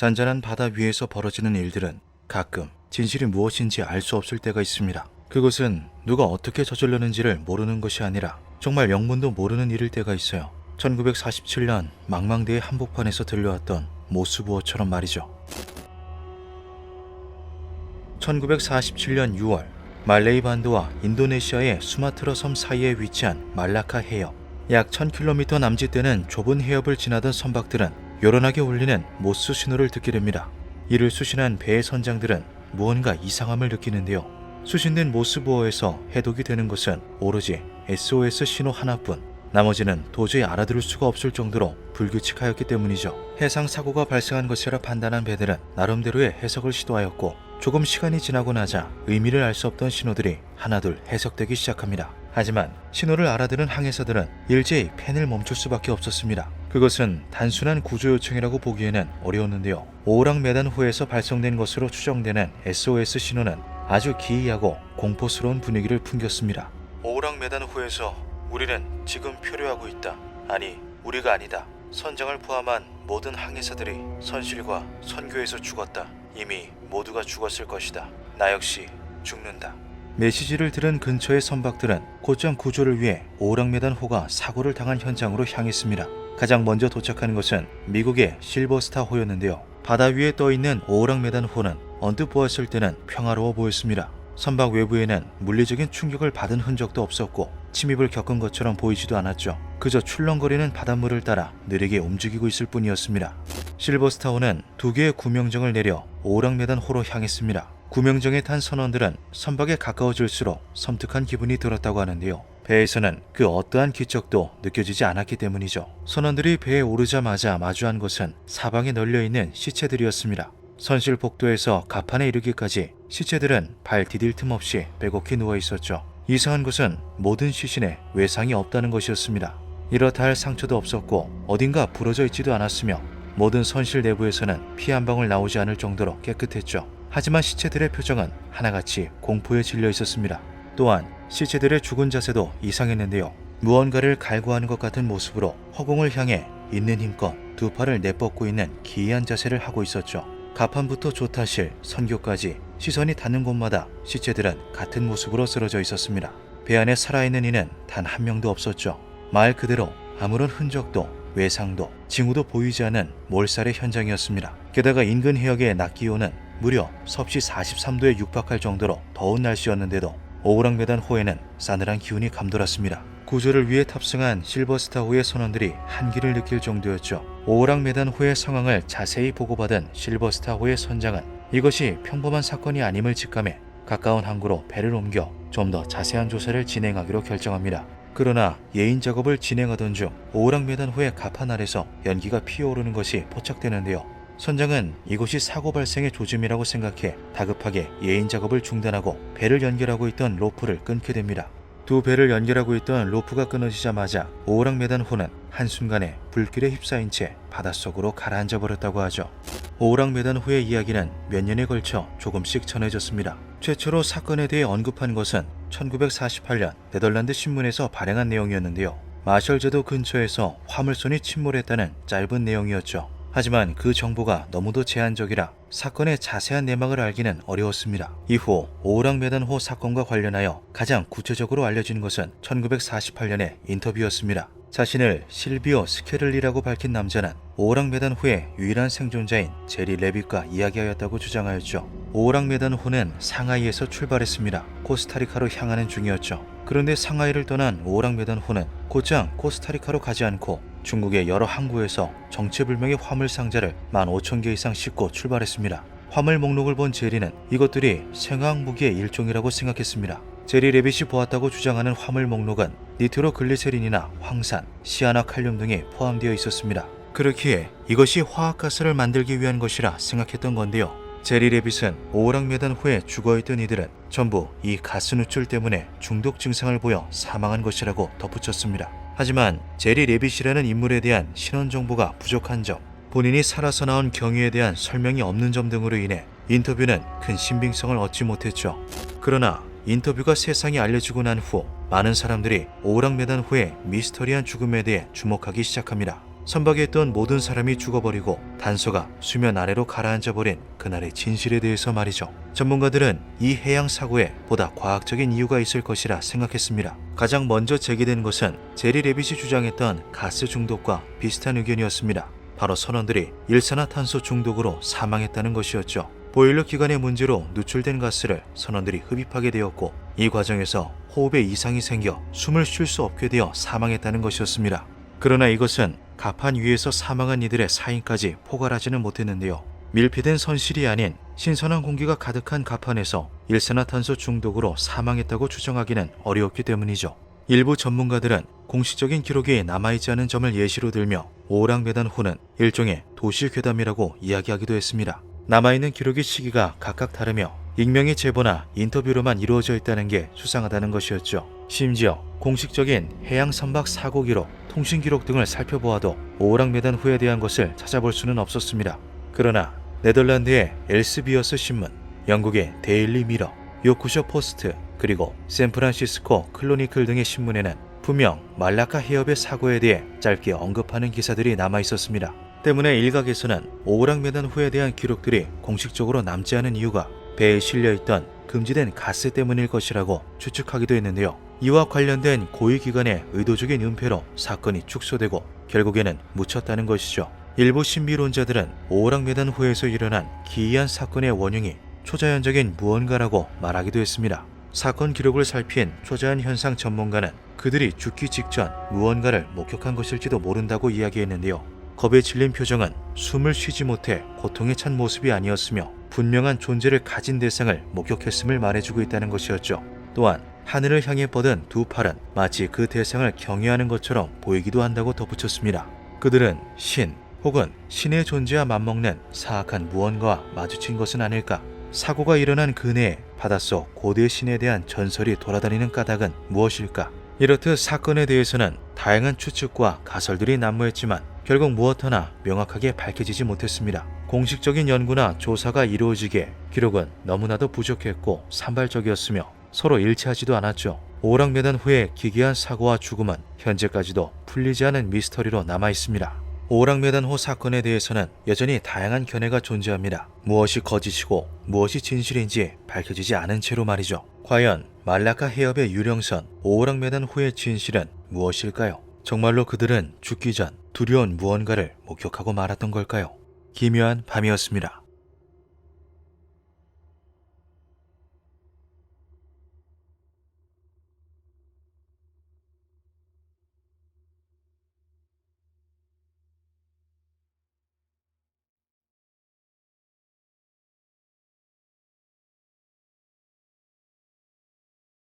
잔잔한 바다 위에서 벌어지는 일들은 가끔 진실이 무엇인지 알 수 없을 때가 있습니다. 그것은 누가 어떻게 저질렀는지를 모르는 것이 아니라 정말 영문도 모르는 일일 때가 있어요. 1947년 망망대해 한복판에서 들려왔던 모스부어처럼 말이죠. 1947년 6월 말레이 반도와 인도네시아의 수마트라 섬 사이에 위치한 말라카 해협. 약 1000km 남짓되는 좁은 해협을 지나던 선박들은 요란하게 울리는 모스 신호를 듣게 됩니다. 이를 수신한 배의 선장들은 무언가 이상함을 느끼는데요. 수신된 모스부어에서 해독이 되는 것은 오로지 SOS 신호 하나뿐, 나머지는 도저히 알아들을 수가 없을 정도로 불규칙하였기 때문이죠. 해상 사고가 발생한 것이라 판단한 배들은 나름대로의 해석을 시도하였고, 조금 시간이 지나고 나자 의미를 알 수 없던 신호들이 하나둘 해석되기 시작합니다. 하지만 신호를 알아들은 항해사들은 일제히 펜을 멈출 수밖에 없었습니다. 그것은 단순한 구조 요청이라고 보기에는 어려웠는데요. 오랑메단호에서 발송된 것으로 추정되는 SOS 신호는 아주 기이하고 공포스러운 분위기를 풍겼습니다. 오랑메단호에서 우리는 지금 표류하고 있다. 아니, 우리가 아니다. 선장을 포함한 모든 항해사들이 선실과 선교에서 죽었다. 이미 모두가 죽었을 것이다. 나 역시 죽는다. 메시지를 들은 근처의 선박들은 곧장 구조를 위해 오랑메단호가 사고를 당한 현장으로 향했습니다. 가장 먼저 도착한 것은 미국의 실버스타호였는데요. 바다 위에 떠있는 오랑메단호는 언뜻 보았을 때는 평화로워 보였습니다. 선박 외부에는 물리적인 충격을 받은 흔적도 없었고 침입을 겪은 것처럼 보이지도 않았죠. 그저 출렁거리는 바닷물을 따라 느리게 움직이고 있을 뿐이었습니다. 실버스타호는 2개의 구명정을 내려 오랑메단호로 향했습니다. 구명정에 탄 선원들은 선박에 가까워질수록 섬뜩한 기분이 들었다고 하는데요. 배에서는 그 어떠한 기척도 느껴지지 않았기 때문이죠. 선원들이 배에 오르자마자 마주한 것은 사방에 널려있는 시체들이었습니다. 선실 복도에서 갑판에 이르기까지 시체들은 발 디딜 틈 없이 빼곡히 누워있었죠. 이상한 것은 모든 시신에 외상이 없다는 것이었습니다. 이렇다 할 상처도 없었고 어딘가 부러져 있지도 않았으며 모든 선실 내부에서는 피 한 방울 나오지 않을 정도로 깨끗했죠. 하지만 시체들의 표정은 하나같이 공포에 질려 있었습니다. 또한 시체들의 죽은 자세도 이상했는데요. 무언가를 갈구하는 것 같은 모습으로 허공을 향해 있는 힘껏 2팔을 내뻗고 있는 기이한 자세를 하고 있었죠. 갑판부터 조타실, 선교까지 시선이 닿는 곳마다 시체들은 같은 모습으로 쓰러져 있었습니다. 배 안에 살아있는 이는 단 한 명도 없었죠. 말 그대로 아무런 흔적도 외상도 징후도 보이지 않은 몰살의 현장이었습니다. 게다가 인근 해역의 낮 기온은 무려 섭씨 43도에 육박할 정도로 더운 날씨였는데도 오랑메단호에는 싸늘한 기운이 감돌았습니다. 구조를 위해 탑승한 실버스타호의 선원들이 한기를 느낄 정도였죠. 오랑메단호의 상황을 자세히 보고받은 실버스타호의 선장은 이것이 평범한 사건이 아님을 직감해 가까운 항구로 배를 옮겨 좀 더 자세한 조사를 진행하기로 결정합니다. 그러나 예인 작업을 진행하던 중 오랑메단호의 갑판 아래서 연기가 피어오르는 것이 포착되는데요. 선장은 이곳이 사고 발생의 조짐이라고 생각해 다급하게 예인 작업을 중단하고 배를 연결하고 있던 로프를 끊게 됩니다. 2 배를 연결하고 있던 로프가 끊어지자마자 오랑메단호는 한순간에 불길에 휩싸인 채 바닷속으로 가라앉아 버렸다고 하죠. 오랑메단호의 이야기는 몇 년에 걸쳐 조금씩 전해졌습니다. 최초로 사건에 대해 언급한 것은 1948년 네덜란드 신문에서 발행한 내용이었는데요. 마셜제도 근처에서 화물선이 침몰했다는 짧은 내용이었죠. 하지만 그 정보가 너무도 제한적이라 사건의 자세한 내막을 알기는 어려웠습니다. 이후 오랑메단호 사건과 관련하여 가장 구체적으로 알려진 것은 1948년의 인터뷰였습니다. 자신을 실비오 스케를리라고 밝힌 남자는 오랑메단호의 유일한 생존자인 제리 레빗과 이야기하였다고 주장하였죠. 오랑메단호는 상하이에서 출발했습니다. 코스타리카로 향하는 중이었죠. 그런데 상하이를 떠난 오랑메단호는 곧장 코스타리카로 가지 않고 중국의 여러 항구에서 정체불명의 화물 상자를 15,000개 이상 싣고 출발했습니다. 화물 목록을 본 제리는 이것들이 생화학 무기의 일종이라고 생각했습니다. 제리 레빗이 보았다고 주장하는 화물 목록은 니트로글리세린이나 황산, 시아나칼륨 등이 포함되어 있었습니다. 그렇기에 이것이 화학가스를 만들기 위한 것이라 생각했던 건데요. 제리 레빗은 오랑메단호에 죽어있던 이들은 전부 이 가스 누출 때문에 중독 증상을 보여 사망한 것이라고 덧붙였습니다. 하지만 제리 레빗이라는 인물에 대한 신원 정보가 부족한 점, 본인이 살아서 나온 경위에 대한 설명이 없는 점 등으로 인해 인터뷰는 큰 신빙성을 얻지 못했죠. 그러나 인터뷰가 세상에 알려지고 난 후 많은 사람들이 오랑메단호의 미스터리한 죽음에 대해 주목하기 시작합니다. 선박에 있던 모든 사람이 죽어버리고 단서가 수면 아래로 가라앉아버린 그날의 진실에 대해서 말이죠. 전문가들은 이 해양 사고에 보다 과학적인 이유가 있을 것이라 생각했습니다. 가장 먼저 제기된 것은 제리 레빗이 주장했던 가스 중독과 비슷한 의견이었습니다. 바로 선원들이 일산화탄소 중독으로 사망했다는 것이었죠. 보일러 기관의 문제로 누출된 가스를 선원들이 흡입하게 되었고 이 과정에서 호흡에 이상이 생겨 숨을 쉴 수 없게 되어 사망했다는 것이었습니다. 그러나 이것은 갑판 위에서 사망한 이들의 사인까지 포괄하지는 못했는데요. 밀폐된 선실이 아닌 신선한 공기가 가득한 갑판에서 일산화탄소 중독으로 사망했다고 추정하기는 어려웠기 때문이죠. 일부 전문가들은 공식적인 기록이 남아있지 않은 점을 예시로 들며 오랑메단호는 일종의 도시괴담이라고 이야기하기도 했습니다. 남아있는 기록의 시기가 각각 다르며 익명의 제보나 인터뷰로만 이루어져 있다는 게 수상하다는 것이었죠. 심지어 공식적인 해양 선박 사고 기록, 통신 기록 등을 살펴보아도 오랑메단호에 대한 것을 찾아볼 수는 없었습니다. 그러나 네덜란드의 엘스비어스 신문, 영국의 데일리 미러, 요크셔 포스트, 그리고 샌프란시스코 클로니클 등의 신문에는 분명 말라카 해협의 사고에 대해 짧게 언급하는 기사들이 남아 있었습니다. 때문에 일각에서는 오랑메단호에 대한 기록들이 공식적으로 남지 않은 이유가 배에 실려있던 금지된 가스 때문일 것이라고 추측하기도 했는데요. 이와 관련된 고위기관의 의도적인 은폐로 사건이 축소되고 결국에는 묻혔다는 것이죠. 일부 신비론자들은 오랑메단호에서 일어난 기이한 사건의 원흉이 초자연적인 무언가라고 말하기도 했습니다. 사건 기록을 살핀 초자연 현상 전문가는 그들이 죽기 직전 무언가를 목격한 것일지도 모른다고 이야기했는데요. 겁에 질린 표정은 숨을 쉬지 못해 고통에 찬 모습이 아니었으며 분명한 존재를 가진 대상을 목격했음을 말해주고 있다는 것이었죠. 또한 하늘을 향해 뻗은 두 팔은 마치 그 대상을 경외하는 것처럼 보이기도 한다고 덧붙였습니다. 그들은 신 혹은 신의 존재와 맞먹는 사악한 무언가와 마주친 것은 아닐까? 사고가 일어난 그네에 바닷속 고대 신에 대한 전설이 돌아다니는 까닭은 무엇일까? 이렇듯 사건에 대해서는 다양한 추측과 가설들이 난무했지만 결국 무엇 하나 명확하게 밝혀지지 못했습니다. 공식적인 연구나 조사가 이루어지기에 기록은 너무나도 부족했고 산발적이었으며 서로 일치하지도 않았죠. 오랑메단호의 기괴한 사고와 죽음은 현재까지도 풀리지 않은 미스터리로 남아있습니다. 오랑메단호 사건에 대해서는 여전히 다양한 견해가 존재합니다. 무엇이 거짓이고 무엇이 진실인지 밝혀지지 않은 채로 말이죠. 과연 말라카 해협의 유령선 오랑메단호의 진실은 무엇일까요? 정말로 그들은 죽기 전 두려운 무언가를 목격하고 말았던 걸까요? 기묘한 밤이었습니다.